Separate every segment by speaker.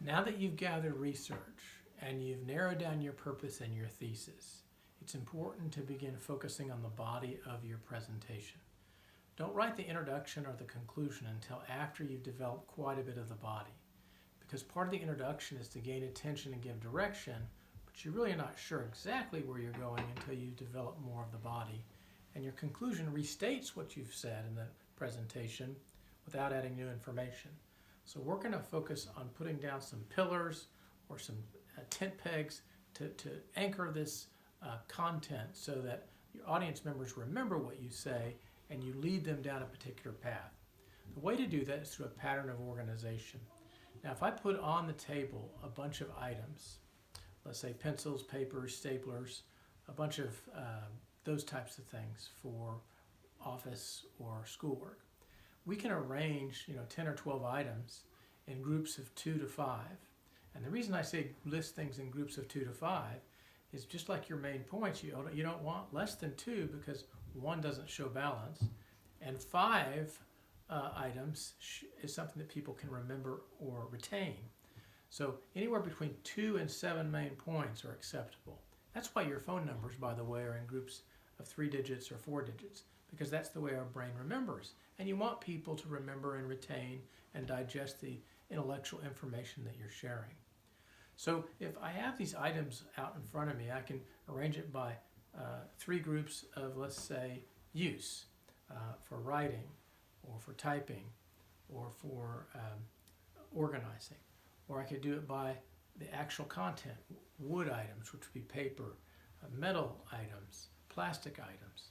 Speaker 1: Now that you've gathered research and you've narrowed down your purpose and your thesis, it's important to begin focusing on the body of your presentation. Don't write the introduction or the conclusion until after you've developed quite a bit of the body, because part of the introduction is to gain attention and give direction, but you're really not sure exactly where you're going until you develop more of the body, and your conclusion restates what you've said in the presentation without adding new information. So we're going to focus on putting down some pillars or some tent pegs to anchor this content so that your audience members remember what you say and you lead them down a particular path. The way to do that is through a pattern of organization. Now, if I put on the table a bunch of items, let's say pencils, papers, staplers, a bunch of those types of things for office or schoolwork, we can arrange 10 or 12 items in groups of 2 to 5. And the reason I say list things in groups of 2 to 5 is just like your main points. You don't want less than 2 because 1 doesn't show balance, and 5 items is something that people can remember or retain. So anywhere between 2 and 7 main points are acceptable. That's why your phone numbers, by the way, are in groups of 3 digits or 4 digits, because that's the way our brain remembers. And you want people to remember and retain and digest the intellectual information that you're sharing. So if I have these items out in front of me, I can arrange it by 3 groups of, let's say, use for writing or for typing or for organizing. Or I could do it by the actual content, wood items, which would be paper, metal items, plastic items.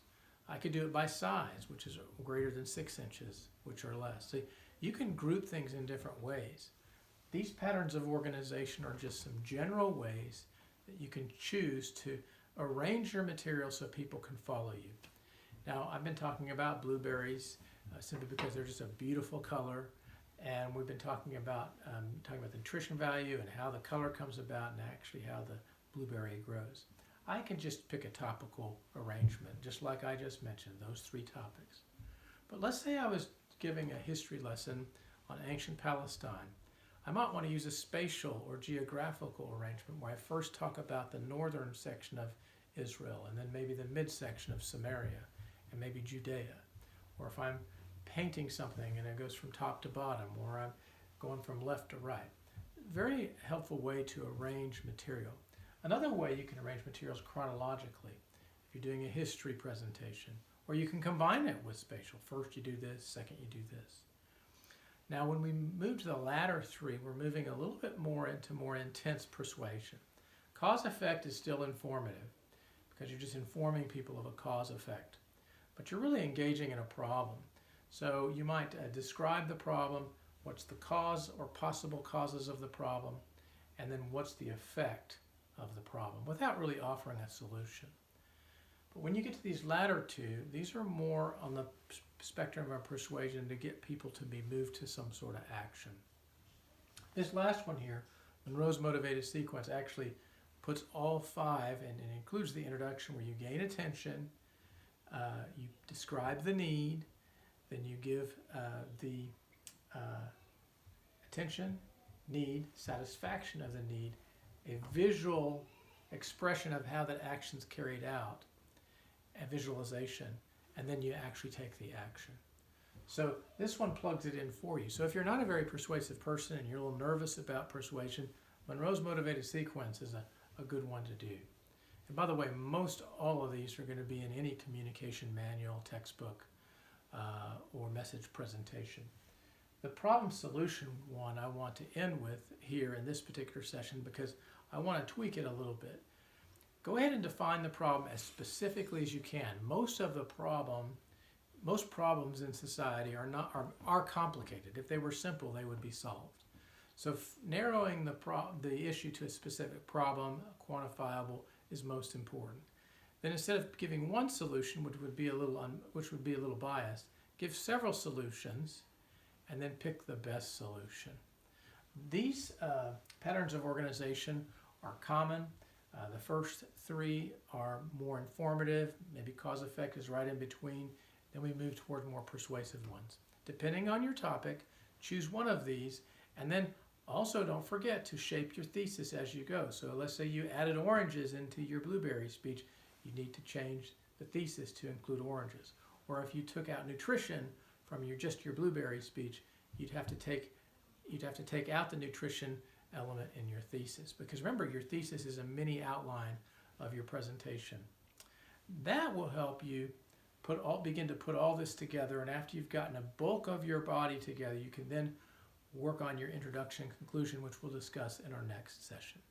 Speaker 1: I could do it by size, which is greater than 6 inches, which are less. So you can group things in different ways. These patterns of organization are just some general ways that you can choose to arrange your material so people can follow you. Now, I've been talking about blueberries simply because they're just a beautiful color, and we've been talking about the nutrition value and how the color comes about and actually how the blueberry grows. I can just pick a topical arrangement, just like I just mentioned, those 3 topics. But let's say I was giving a history lesson on ancient Palestine. I might want to use a spatial or geographical arrangement where I first talk about the northern section of Israel and then maybe the midsection of Samaria and maybe Judea. Or if I'm painting something and it goes from top to bottom, or I'm going from left to right. Very helpful way to arrange material. Another way you can arrange materials chronologically, if you're doing a history presentation, or you can combine it with spatial. First you do this, second you do this. Now when we move to the latter 3, we're moving a little bit more into more intense persuasion. Cause-effect is still informative because you're just informing people of a cause-effect, but you're really engaging in a problem. So you might describe the problem, what's the cause or possible causes of the problem, and then what's the effect of the problem, without really offering a solution. But when you get to these latter 2, these are more on the spectrum of persuasion to get people to be moved to some sort of action. This last one here, Monroe's motivated sequence, actually puts all 5 and it includes the introduction where you gain attention, you describe the need, then you give the attention, need, satisfaction of the need, a visual expression of how that action's carried out, a visualization, and then you actually take the action. So this one plugs it in for you. So if you're not a very persuasive person and you're a little nervous about persuasion, Monroe's motivated sequence is a good one to do. And by the way, most all of these are going to be in any communication manual, textbook, or message presentation. The problem solution one I want to end with here in this particular session because I want to tweak it a little bit. Go ahead and define the problem as specifically as you can. Most problems in society are complicated. If they were simple, they would be solved. So narrowing the issue to a specific problem, quantifiable, is most important. Then instead of giving one solution, which would be a little biased, give several solutions and then pick the best solution. These patterns of organization are common. The first 3 are more informative, maybe cause-effect is right in between. Then we move toward more persuasive ones. Depending on your topic, choose one of these and then Also, don't forget to shape your thesis as you go. So let's say you added oranges into your blueberry speech. You need to change the thesis to include oranges. Or if you took out nutrition from just your blueberry speech, you'd have to take out the nutrition element in your thesis. Because remember, your thesis is a mini outline of your presentation. That will help you begin to put all this together, and after you've gotten a bulk of your body together, you can then work on your introduction and conclusion, which we'll discuss in our next session.